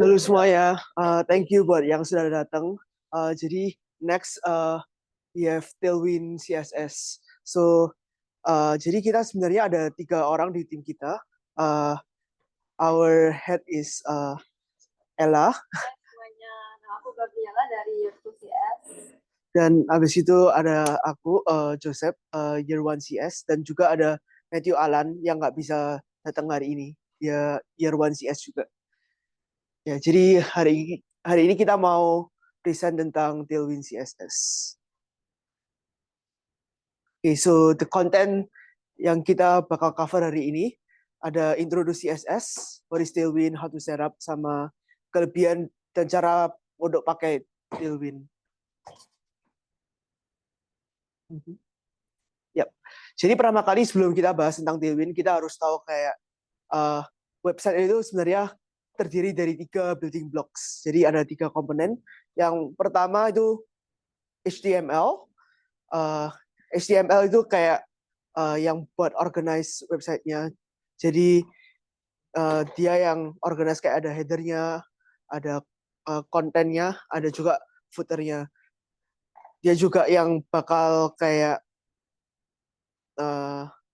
Halo semuanya, thank you buat yang sudah datang. Jadi next we have Tailwind CSS. So jadi kita sebenarnya ada 3 orang di tim kita. Uh, our head is Ella. Semuanya, nama aku Gabriela dari Year 2 CS. Dan abis itu ada aku Joseph Year 1 CS dan juga ada Matthew Alan yang nggak bisa datang hari ini. Dia Year 1 CS juga. Ya, jadi hari ini kita mau present tentang Tailwind CSS. Okay, so the content yang kita bakal cover hari ini ada introduksi CSS, what is Tailwind, how to set up, sama kelebihan dan cara untuk pakai Tailwind. Yep. Jadi pertama kali sebelum kita bahas tentang Tailwind, kita harus tahu kayak website itu sebenarnya terdiri dari 3 building blocks. Jadi ada 3 komponen. Yang pertama itu HTML. HTML itu kayak yang buat organize websitenya. Jadi dia yang organize kayak ada headernya, ada kontennya, ada juga footernya. Dia juga yang bakal kayak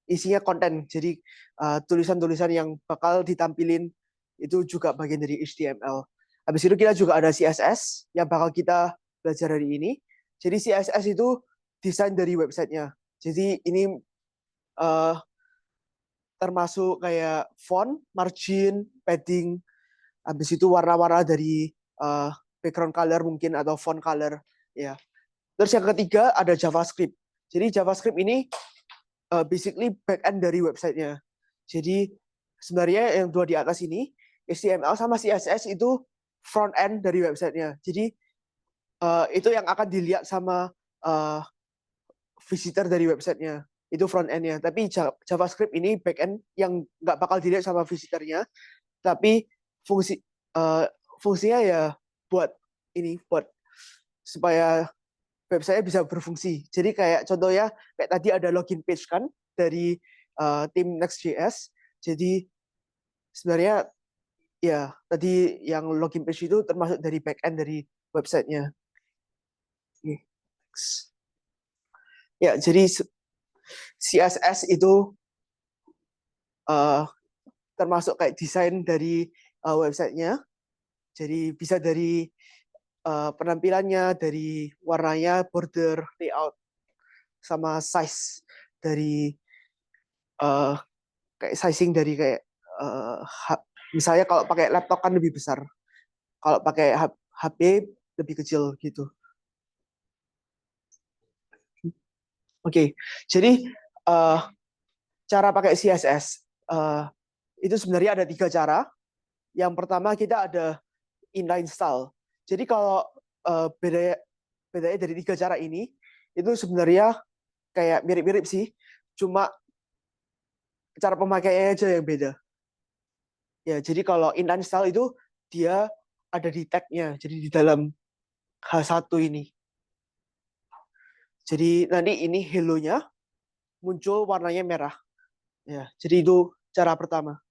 isinya konten. Jadi tulisan-tulisan yang bakal ditampilin itu juga bagian dari HTML. Habis itu kita juga ada CSS yang bakal kita belajar hari ini. Jadi CSS itu desain dari websitenya. Jadi ini termasuk kayak font, margin, padding, habis itu warna-warna dari background color mungkin atau font color, ya. Terus yang ketiga ada JavaScript. Jadi JavaScript ini basically backend dari websitenya. Jadi sebenarnya yang 2 di atas ini HTML sama CSS itu front end dari websitenya. Jadi itu yang akan dilihat sama visitor dari websitenya. Itu front end-nya. Tapi JavaScript ini back end yang nggak bakal dilihat sama visitornya. Tapi fungsinya ya buat supaya website bisa berfungsi. Jadi kayak contohnya kayak tadi ada login page kan dari tim Next.js. Jadi sebenarnya ya tadi yang login page itu termasuk dari back end dari websitenya. Ya, jadi CSS itu termasuk kayak desain dari websitenya. Jadi bisa dari penampilannya, dari warnanya, border, layout, sama size dari kayak sizing dari kayak misalnya kalau pakai laptop kan lebih besar, kalau pakai HP lebih kecil gitu. Oke, jadi cara pakai CSS itu sebenarnya ada 3 cara. Yang pertama kita ada inline style. Jadi kalau bedanya dari 3 cara ini itu sebenarnya kayak mirip-mirip sih, cuma cara pemakaiannya aja yang beda. Ya, jadi kalau inline style itu dia ada di tag-nya, jadi di dalam H1 ini. Jadi nanti ini hello-nya muncul warnanya merah. Ya, jadi itu cara pertama.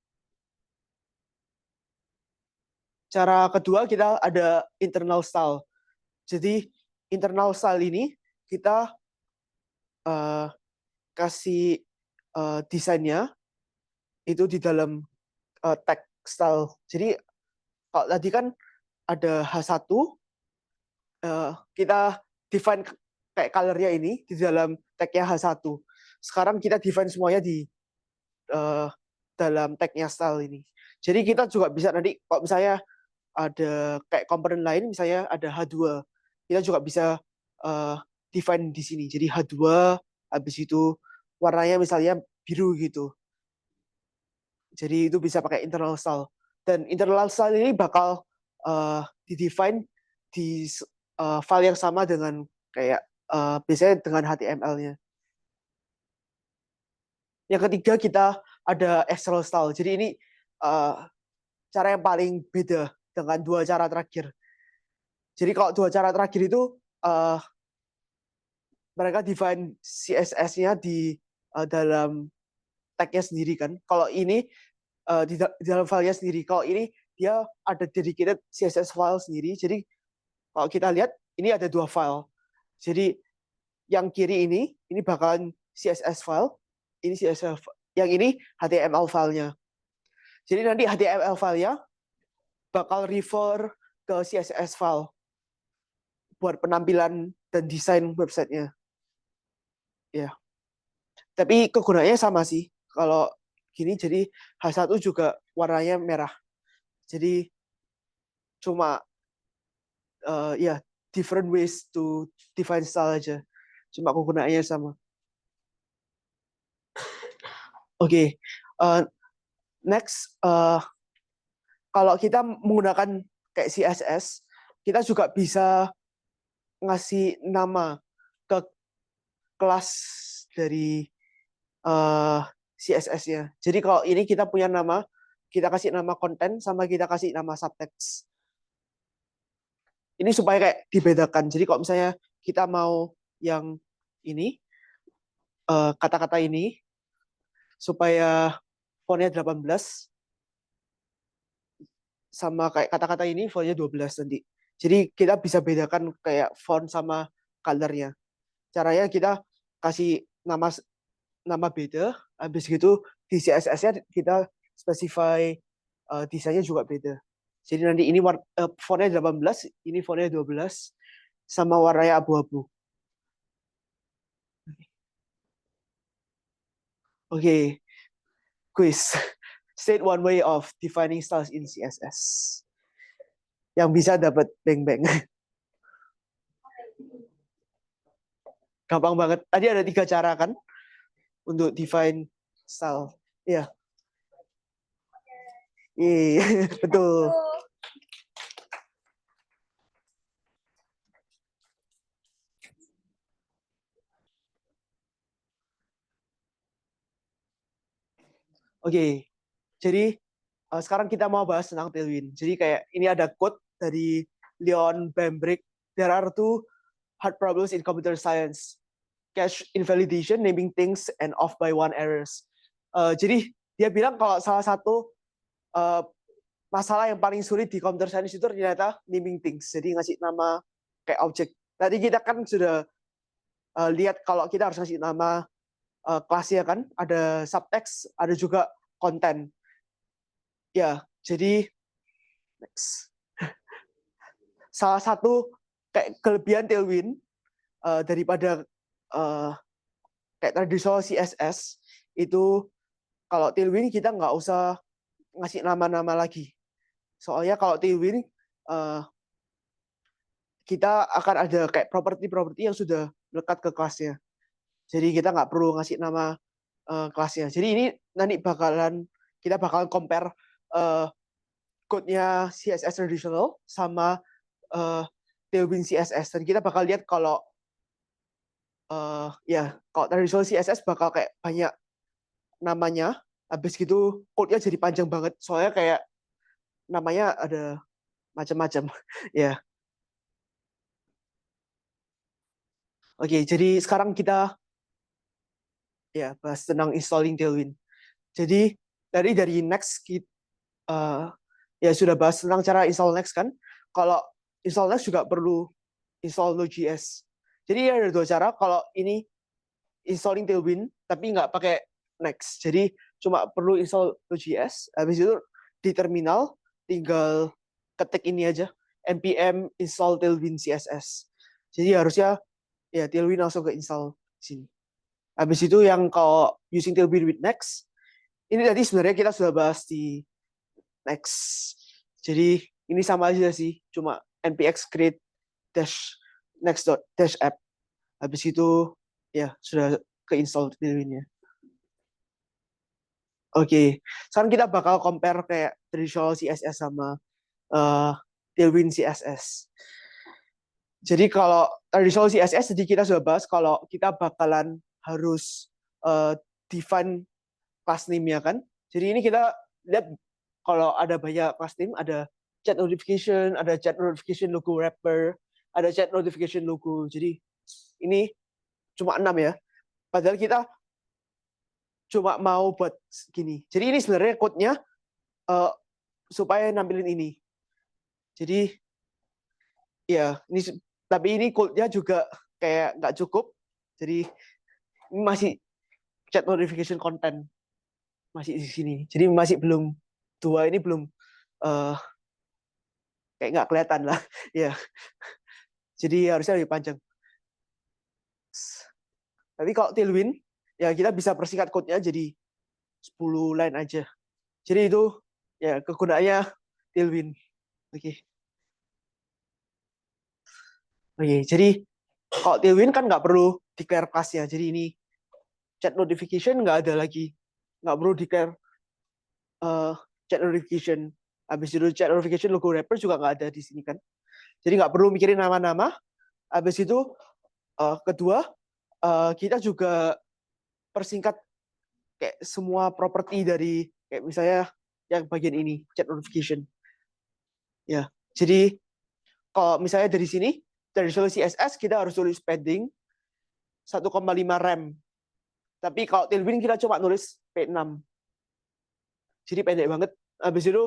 Cara kedua kita ada internal style. Jadi internal style ini kita kasih desainnya itu di dalam tag style. Jadi kalau tadi kan ada H1, kita define kayak color-nya ini di dalam tag-nya H1. Sekarang kita define semuanya di dalam tag-nya style ini. Jadi kita juga bisa nanti kalau misalnya ada kayak komponen lain, misalnya ada H2, kita juga bisa define di sini. Jadi H2, habis itu warnanya misalnya biru gitu. Jadi itu bisa pakai internal style. Dan internal style ini bakal di-define di file yang sama dengan kayak biasanya dengan HTML-nya. Yang ketiga kita ada external style. Jadi ini cara yang paling beda dengan 2 cara terakhir. Jadi kalau 2 cara terakhir itu mereka define CSS-nya di dalam tag-nya sendiri kan. Kalau ini di dalam filenya sendiri. Kalau ini dia ada dedicated CSS file sendiri. Jadi kalau kita lihat ini ada 2 file. Jadi yang kiri ini bakalan CSS file, ini CSS, yang ini HTML filenya. Jadi nanti HTML filenya bakal refer ke CSS file buat penampilan dan desain websitenya. Ya. Tapi kegunaannya sama sih. Kalau gini jadi H1 juga warnanya merah. Jadi cuma ya different ways to define style aja. Cuma kegunaannya sama. Oke. Next kalau kita menggunakan kayak CSS, kita juga bisa ngasih nama ke kelas dari CSS-nya. Jadi kalau ini kita punya nama, kita kasih nama konten sama kita kasih nama subtext. Ini supaya kayak dibedakan. Jadi kalau misalnya kita mau yang ini, kata-kata ini, supaya fontnya 18, sama kayak kata-kata ini fontnya 12 nanti. Jadi kita bisa bedakan kayak font sama color-nya. Caranya kita kasih nama beda, habis gitu di CSS-nya kita specify desainnya juga beda. Jadi nanti ini fontnya 18, ini fontnya 12, sama warnanya abu-abu. Oke, quiz. State one way of defining styles in CSS. Yang bisa dapat bang-bang. Gampang banget. Tadi ada 3 cara kan untuk define style. Iya. Iya, betul. Oke, jadi sekarang kita mau bahas tentang Tailwind. Jadi kayak ini ada quote dari Leon Bambrick. There are 2 hard problems in computer science. Cache invalidation, naming things, and off by 1 errors. Jadi dia bilang kalau salah satu masalah yang paling sulit di computer science itu ternyata naming things. Jadi ngasih nama kayak objek. Tadi kita kan sudah lihat kalau kita harus ngasih nama kelasnya kan, ada subtext, ada juga konten. Ya, jadi next. Salah satu kayak kelebihan Tailwind daripada kayak tradisional CSS itu, kalau Tailwind kita nggak usah ngasih nama-nama lagi. Soalnya kalau Tailwind kita akan ada kayak properti-properti yang sudah melekat ke kelasnya. Jadi kita nggak perlu ngasih nama kelasnya. Jadi ini nanti kita bakalan compare code-nya CSS traditional sama Tailwind CSS. Dan kita bakal lihat kalau kalau traditional CSS bakal kayak banyak namanya, habis gitu code-nya jadi panjang banget. Soalnya kayak namanya ada macam-macam. Ya. Oke, jadi sekarang kita bahas tentang installing Tailwind. Jadi dari Next ya sudah bahas tentang cara install Next kan. Kalau install Next juga perlu install Node.js. Jadi ada 2 cara. Kalau ini installing Tailwind tapi nggak pakai Next. Jadi cuma perlu install Node.js. Habis itu di terminal tinggal ketik ini aja, npm install Tailwind CSS. Jadi harusnya ya Tailwind langsung ke install sini. Habis itu yang kalau using Tailwind with Next, ini tadi sebenarnya kita sudah bahas di Next. Jadi ini sama aja sih, cuma npx create next.app. Habis itu ya sudah ke-install Tailwind-nya. Oke, sekarang kita bakal compare kayak traditional CSS sama Tailwind CSS. Jadi kalau traditional CSS, jadi kita sudah bahas kalau kita bakalan harus define class name-nya kan. Jadi ini kita lihat kalau ada banyak class name, ada chat notification, ada chat notification logo wrapper, ada chat notification logo. Jadi ini cuma 6 ya. Padahal kita cuma mau buat gini. Jadi ini sebenarnya code-nya supaya nampilin ini. Jadi ya ini tapi ini code-nya juga kayak nggak cukup. Jadi ini masih chat notification content masih di sini. Jadi masih belum dua ini belum uh, kayak nggak kelihatan lah. Ya. Jadi harusnya lebih panjang. Tapi kalau Tailwind ya kita bisa persingkat code-nya jadi 10 line aja. Jadi itu ya kegunaannya Tailwind. Oke. Oke, jadi kalau Tailwind kan nggak perlu declare class-nya. Jadi ini chat notification nggak ada lagi. Nggak perlu declare chat notification. Habis itu chat notification logo wrapper juga nggak ada di sini kan. Jadi nggak perlu mikirin nama-nama. Habis itu kedua kita juga persingkat kayak semua properti dari kayak misalnya yang bagian ini chat notification. Ya, jadi kalau misalnya dari sini dari solusi CSS kita harus tulis padding 1,5 rem. Tapi kalau Tailwind kita cuma nulis P6. Jadi pendek banget. Habis itu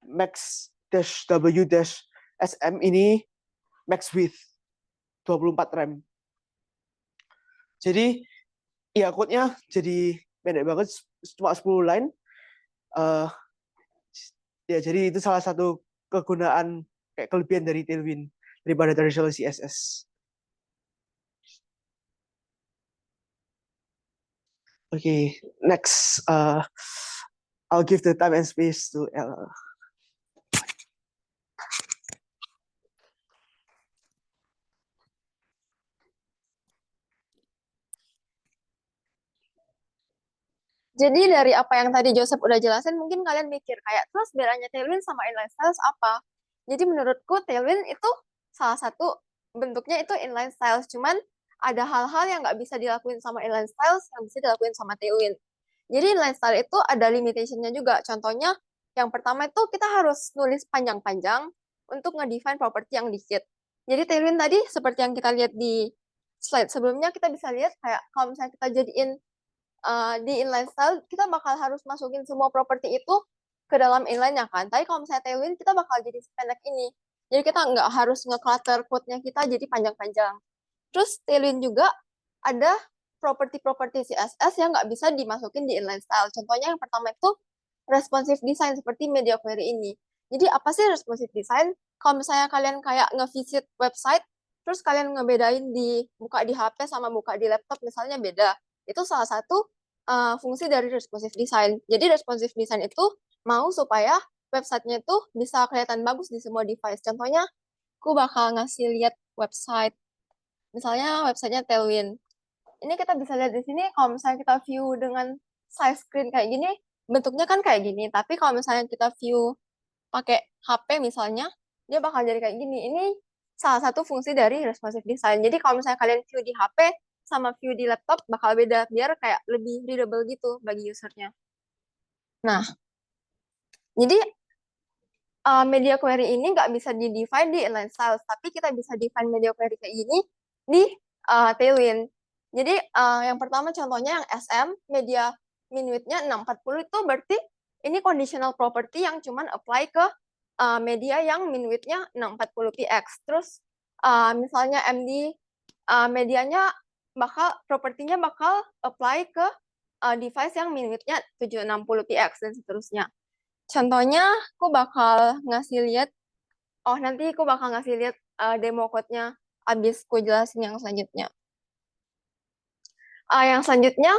max dash W dash SM ini max width 24 rem. Jadi ya code-nya jadi pendek banget cuma 10 line. Ya jadi itu salah satu kegunaan kayak kelebihan dari Tailwind daripada traditional CSS. Okay, next I'll give the time and space to Ella. Jadi dari apa yang tadi Joseph udah jelasin, mungkin kalian mikir kayak, terus bedanya Tailwind sama inline styles apa? Jadi menurutku Tailwind itu salah satu bentuknya itu inline styles, cuman ada hal-hal yang nggak bisa dilakuin sama inline styles yang bisa dilakuin sama Tailwind. Jadi inline style itu ada limitation-nya juga. Contohnya, yang pertama itu kita harus nulis panjang-panjang untuk nge-define property yang dikit. Jadi Tailwind tadi seperti yang kita lihat di slide sebelumnya, kita bisa lihat kayak kalau misalnya kita jadiin di inline style kita bakal harus masukin semua properti itu ke dalam inline-nya kan. Tapi kalau misalnya Tailwind kita bakal jadi sependek ini. Jadi kita nggak harus nge-clutter code-nya kita jadi panjang-panjang. Terus Tailwind juga ada properti-properti CSS yang nggak bisa dimasukin di inline style. Contohnya yang pertama itu responsive design seperti media query ini. Jadi apa sih responsive design? Kalau misalnya kalian kayak nge-visit website, terus kalian ngebedain buka di HP sama buka di laptop misalnya beda. Itu salah satu fungsi dari responsive design. Jadi responsive design itu mau supaya websitenya itu bisa kelihatan bagus di semua device. Contohnya, aku bakal ngasih lihat website. Misalnya websitenya Tailwind. Ini kita bisa lihat di sini, kalau misalnya kita view dengan size screen kayak gini, bentuknya kan kayak gini. Tapi kalau misalnya kita view pakai HP misalnya, dia bakal jadi kayak gini. Ini salah satu fungsi dari responsive design. Jadi kalau misalnya kalian view di HP sama view di laptop bakal beda, biar kayak lebih readable gitu bagi usernya. Nah, jadi media query ini nggak bisa di-define di inline styles, tapi kita bisa define media query kayak gini di Tailwind. Jadi yang pertama contohnya yang SM, media min width-nya 640 itu berarti ini conditional property yang cuman apply ke media yang min width-nya 640 px. Terus misalnya MD medianya propertinya bakal apply ke device yang min width-nya 760 px dan seterusnya. Contohnya, aku bakal ngasih lihat, nanti aku bakal ngasih lihat demo code-nya abis aku jelasin yang selanjutnya. Yang selanjutnya,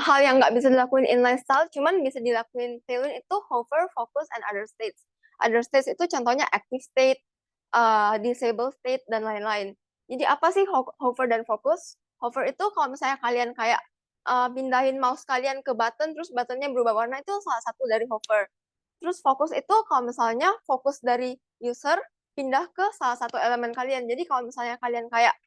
hal yang nggak bisa dilakuin inline style, cuman bisa dilakuin Tailwind itu hover, focus, and other states. Other states itu contohnya active state, disable state, dan lain-lain. Jadi apa sih hover dan focus? Hover itu kalau misalnya kalian kayak pindahin mouse kalian ke button, terus buttonnya berubah warna, itu salah satu dari hover. Terus fokus itu kalau misalnya fokus dari user pindah ke salah satu elemen kalian. Jadi kalau misalnya kalian kayak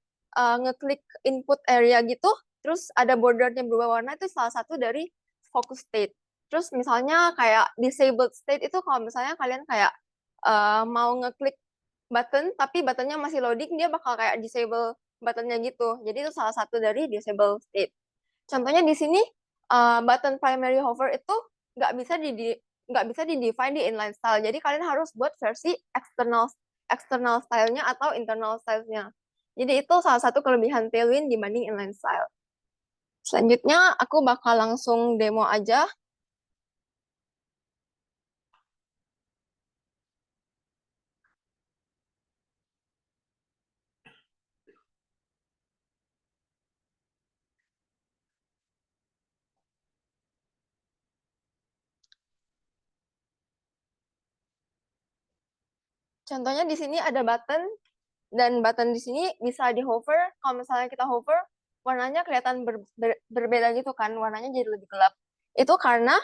ngeklik input area gitu, terus ada bordernya berubah warna, itu salah satu dari focus state. Terus misalnya kayak disabled state itu kalau misalnya kalian kayak mau ngeklik button, tapi buttonnya masih loading, dia bakal kayak disable buttonnya gitu. Jadi itu salah satu dari disable state. Contohnya di sini button primary hover itu nggak bisa nggak bisa di-define di inline style. Jadi kalian harus buat versi external style-nya atau internal style-nya. Jadi itu salah satu kelebihan Tailwind dibanding inline style. Selanjutnya aku bakal langsung demo aja. Contohnya di sini ada button, dan button di sini bisa di hover. Kalau misalnya kita hover, warnanya kelihatan berbeda gitu kan, warnanya jadi lebih gelap. Itu karena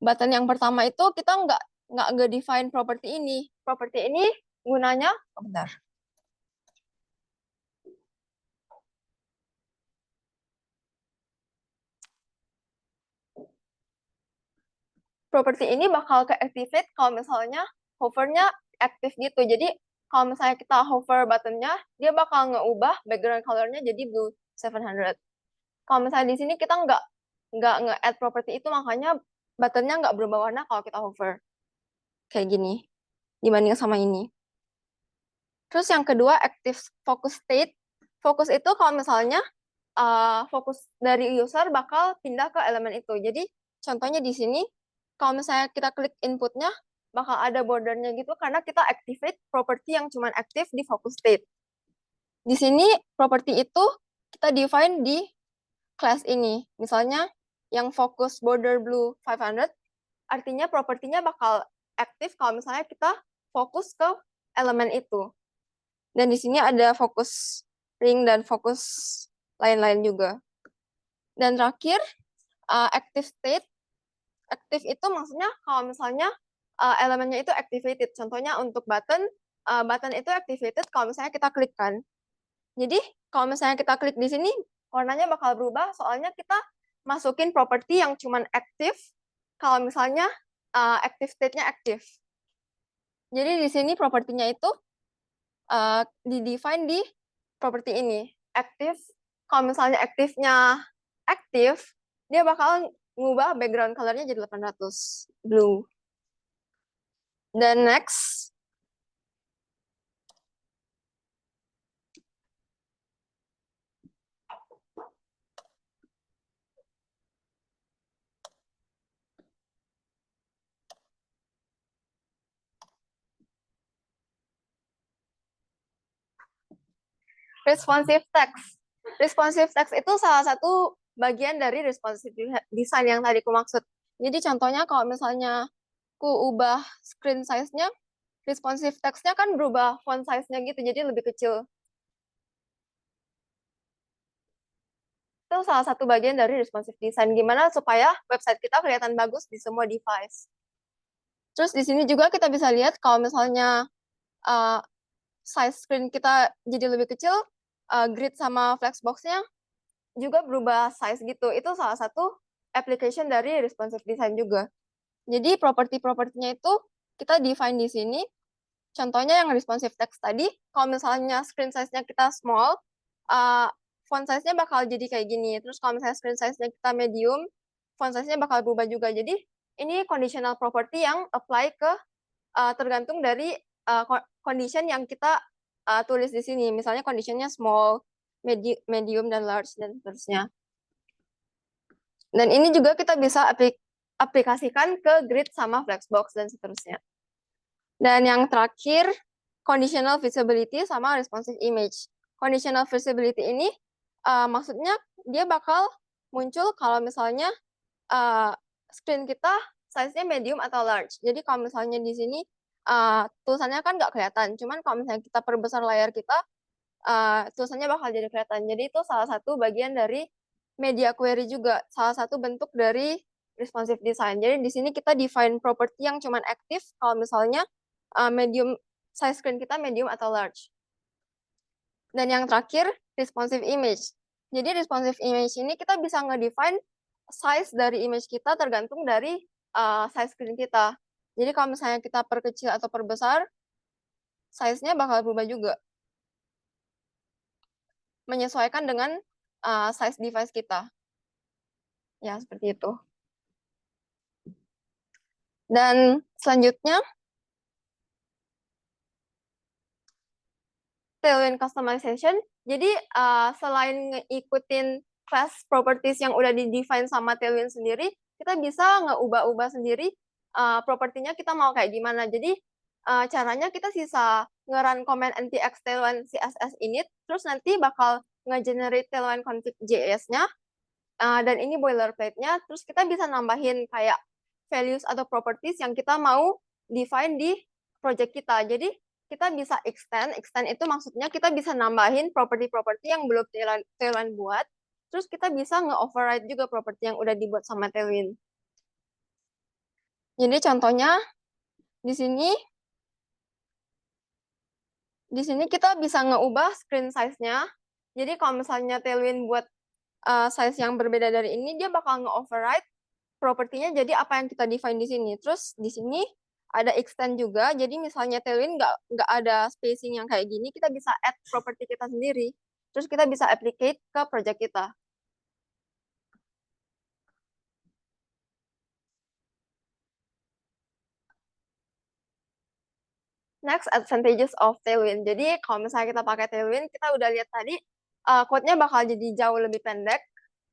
button yang pertama itu kita nggak define properti ini. Properti ini gunanya, bentar. Properti ini bakal ke-activate kalau misalnya hovernya aktif gitu. Jadi kalau misalnya kita hover buttonnya, dia bakal ngeubah background colornya jadi blue 700. Kalau misalnya di sini kita nggak nge-add properti itu, makanya buttonnya nggak berubah warna kalau kita hover. Kayak gini, dibanding sama ini. Terus yang kedua, active focus state. Fokus itu kalau misalnya fokus dari user bakal pindah ke elemen itu. Jadi contohnya di sini, kalau misalnya kita klik inputnya, bakal ada bordernya gitu karena kita activate properti yang cuma aktif di focus state. Di sini properti itu kita define di class ini. Misalnya yang focus border blue 500, artinya propertinya bakal aktif kalau misalnya kita fokus ke elemen itu. Dan di sini ada fokus ring dan fokus lain-lain juga. Dan terakhir, active state. Aktif itu maksudnya kalau misalnya elemennya itu activated. Contohnya untuk button, button itu activated kalau misalnya kita klik kan. Jadi kalau misalnya kita klik di sini, warnanya bakal berubah soalnya kita masukin properti yang cuman aktif kalau misalnya active state-nya aktif. Jadi di sini propertinya itu di-define di properti ini. Aktif, kalau misalnya aktifnya aktif, dia bakal ngubah background color-nya jadi 800 blue. Dan next, responsive text. Responsive text itu salah satu bagian dari responsive design yang tadi aku maksud. Jadi contohnya kalau misalnya aku ubah screen size-nya, responsive text-nya kan berubah font size-nya gitu, jadi lebih kecil. Itu salah satu bagian dari responsive design, gimana supaya website kita kelihatan bagus di semua device. Terus di sini juga kita bisa lihat kalau misalnya size screen kita jadi lebih kecil, grid sama flexbox-nya juga berubah size gitu. Itu salah satu application dari responsive design juga. Jadi properti-propertinya itu kita define di sini. Contohnya yang responsive text tadi, kalau misalnya screen size-nya kita small, font size-nya bakal jadi kayak gini. Terus kalau misalnya screen size-nya kita medium, font size-nya bakal berubah juga. Jadi ini conditional property yang apply ke tergantung dari condition yang kita tulis di sini. Misalnya conditionnya small, medium, dan large, dan seterusnya. Dan ini juga kita bisa aplikasikan ke grid sama flexbox dan seterusnya. Dan yang terakhir, conditional visibility sama responsive image. Conditional visibility ini maksudnya dia bakal muncul kalau misalnya screen kita size-nya medium atau large. Jadi kalau misalnya di sini tulisannya kan nggak kelihatan, cuman kalau misalnya kita perbesar layar kita, tulisannya bakal jadi kelihatan. Jadi itu salah satu bagian dari media query juga, salah satu bentuk dari responsive design. Jadi di sini kita define property yang cuman aktif kalau misalnya medium size screen kita medium atau large. Dan yang terakhir, responsive image. Jadi responsive image ini kita bisa nge-define size dari image kita tergantung dari size screen kita. Jadi kalau misalnya kita perkecil atau perbesar, size-nya bakal berubah juga. Menyesuaikan dengan size device kita. Ya, seperti itu. Dan selanjutnya, Tailwind customization. Jadi selain ngikutin class properties yang udah di-define sama Tailwind sendiri, kita bisa ngeubah-ubah sendiri propertinya kita mau kayak gimana. Jadi caranya kita bisa nge-run command npx tailwind css init, terus nanti bakal nge-generate tailwind config js-nya, dan ini boilerplate-nya, terus kita bisa nambahin kayak values atau properties yang kita mau define di project kita. Jadi kita bisa extend itu maksudnya kita bisa nambahin property-property yang belum Tailwind buat, terus kita bisa nge-override juga property yang udah dibuat sama Tailwind. Jadi contohnya di sini kita bisa ngeubah screen size-nya. Jadi kalau misalnya Tailwind buat size yang berbeda dari ini, dia bakal nge-override propertinya jadi apa yang kita define di sini. Terus di sini ada extend juga. Jadi misalnya Tailwind nggak ada spacing yang kayak gini, kita bisa add property kita sendiri. Terus kita bisa applicate ke project kita. Next, advantages of Tailwind. Jadi kalau misalnya kita pakai Tailwind, kita udah lihat tadi code-nya bakal jadi jauh lebih pendek.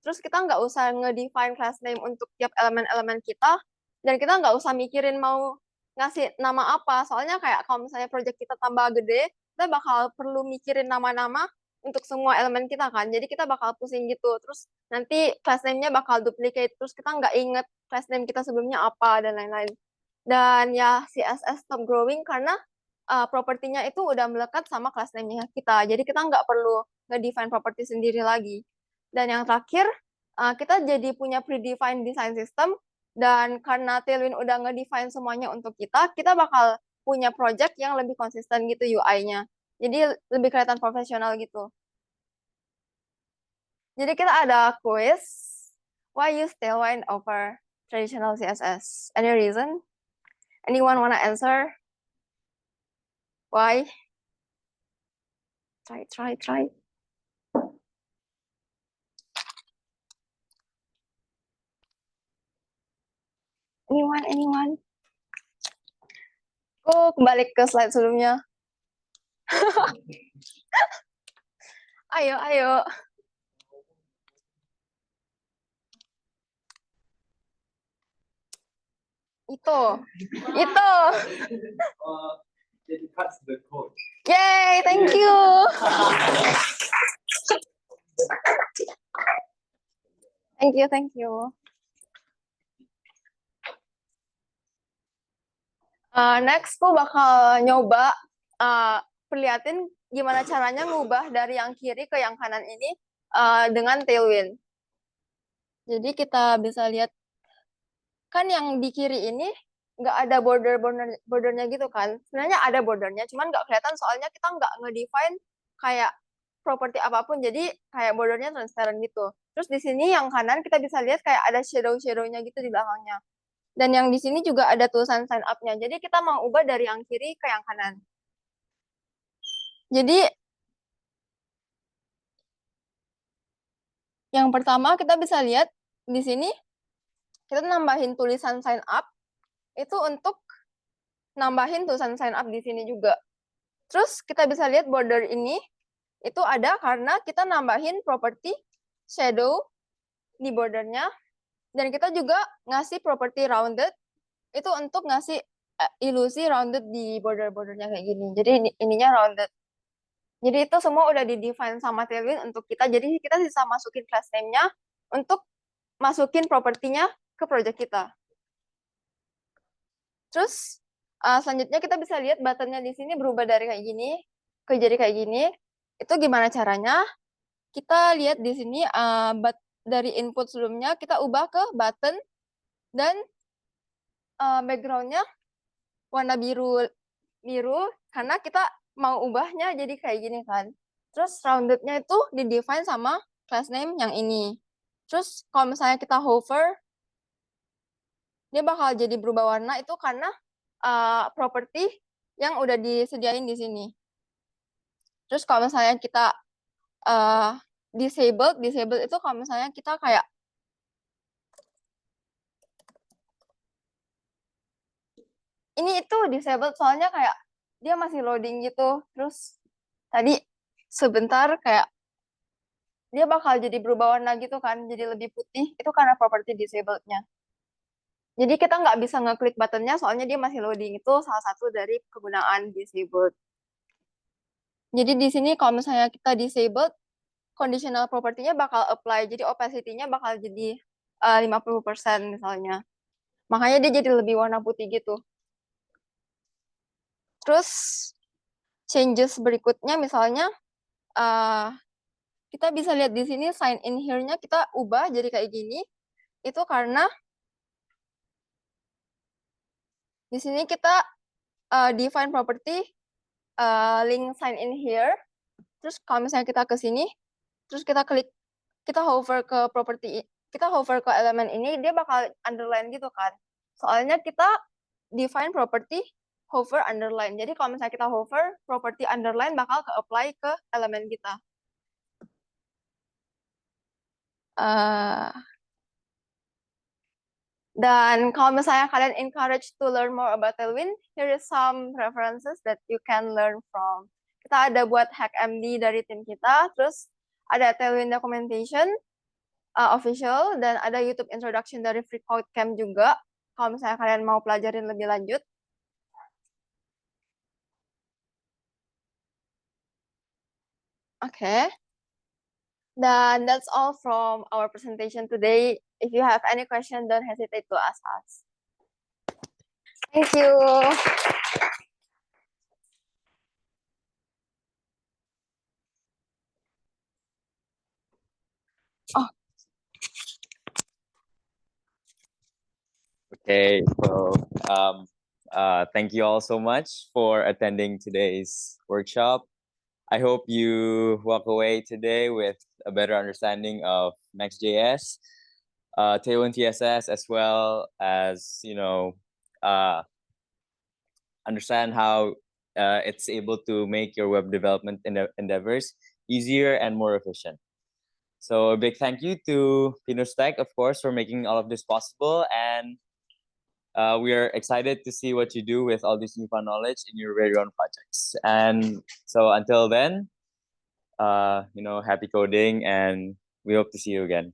Terus kita nggak usah nge-define class name untuk tiap elemen-elemen kita. Dan kita nggak usah mikirin mau ngasih nama apa. Soalnya kayak kalau misalnya project kita tambah gede, kita bakal perlu mikirin nama-nama untuk semua elemen kita kan. Jadi kita bakal pusing gitu. Terus nanti class name-nya bakal duplicate. Terus kita nggak inget class name kita sebelumnya apa, dan lain-lain. Dan ya CSS stop growing karena propertinya itu udah melekat sama class name-nya kita. Jadi kita nggak perlu nge-define property sendiri lagi. Dan yang terakhir, kita jadi punya predefined design system, dan karena Tailwind udah nge-define semuanya untuk kita bakal punya project yang lebih konsisten gitu UI-nya. Jadi lebih kelihatan profesional gitu. Jadi kita ada quiz. Why use Tailwind over traditional CSS? Any reason? Anyone wanna answer? Why? Try. Anyone? Kembali ke slide sebelumnya. Ayo. Itu. It cuts the code. Yay, thank you. Thank you. Next, aku bakal nyoba perlihatin gimana caranya ngubah dari yang kiri ke yang kanan ini dengan Tailwind. Jadi kita bisa lihat kan yang di kiri ini nggak ada bordernya gitu kan. Sebenarnya ada bordernya, cuman nggak kelihatan soalnya kita nggak nge-define kayak properti apapun, jadi kayak bordernya transparent gitu. Terus di sini yang kanan kita bisa lihat kayak ada shadow-nya gitu di belakangnya. Dan yang di sini juga ada tulisan sign up-nya. Jadi kita mau ubah dari yang kiri ke yang kanan. Jadi yang pertama kita bisa lihat di sini kita nambahin tulisan sign up itu untuk nambahin tulisan sign up di sini juga. Terus kita bisa lihat border ini itu ada karena kita nambahin property shadow di bordernya, dan kita juga ngasih property rounded itu untuk ngasih ilusi rounded di bordernya kayak gini. Jadi ininya rounded. Jadi itu semua udah di-define sama Tailwind untuk kita. Jadi kita bisa masukin class name-nya untuk masukin propertinya ke project kita. Terus selanjutnya kita bisa lihat buttonnya di sini berubah dari kayak gini ke jadi kayak gini. Itu gimana caranya? Kita lihat di sini dari input sebelumnya kita ubah ke button, dan background-nya warna biru karena kita mau ubahnya jadi kayak gini kan. Terus rounded-nya itu di-define sama class name yang ini. Terus kalau misalnya kita hover, dia bakal jadi berubah warna itu karena property yang udah disediain di sini. Terus kalau misalnya kita disable itu kalau misalnya kita kayak ini itu disabled soalnya kayak dia masih loading gitu. Terus tadi sebentar kayak dia bakal jadi berubah warna gitu kan, jadi lebih putih. Itu karena property disablednya. Jadi kita nggak bisa ngeklik buttonnya soalnya dia masih loading. Itu salah satu dari kegunaan disabled. Jadi di sini kalau misalnya kita disabled, conditional property-nya bakal apply. Jadi opacity-nya bakal jadi 50% misalnya. Makanya dia jadi lebih warna putih gitu. Terus changes berikutnya misalnya kita bisa lihat di sini sign in here-nya kita ubah jadi kayak gini. Itu karena di sini kita define property link sign in here. Terus kalau misalnya kita ke sini, terus kita klik, kita hover ke property, kita hover ke elemen ini, dia bakal underline gitu kan. Soalnya kita define property hover underline. Jadi kalau misalnya kita hover, property underline bakal ke-apply ke elemen kita. Dan kalau misalnya kalian encourage to learn more about Tailwind, here is some references that you can learn from. Kita ada buat HackMD dari tim kita, terus ada Tailwind documentation official, dan ada YouTube introduction dari Free Code Camp juga, kalau misalnya kalian mau pelajarin lebih lanjut. Oke. Dan that's all from our presentation today. If you have any question, don't hesitate to ask us. Thank you. Oh, Okay, so thank you all so much for attending today's workshop. I hope you walk away today with a better understanding of Next.js, Tailwind TSS, as well as, you know, understand how it's able to make your web development endeavors easier and more efficient. So a big thank you to PinoStack, of course, for making all of this possible, and we are excited to see what you do with all this newfound knowledge in your very own projects. And so until then, you know, happy coding, and we hope to see you again.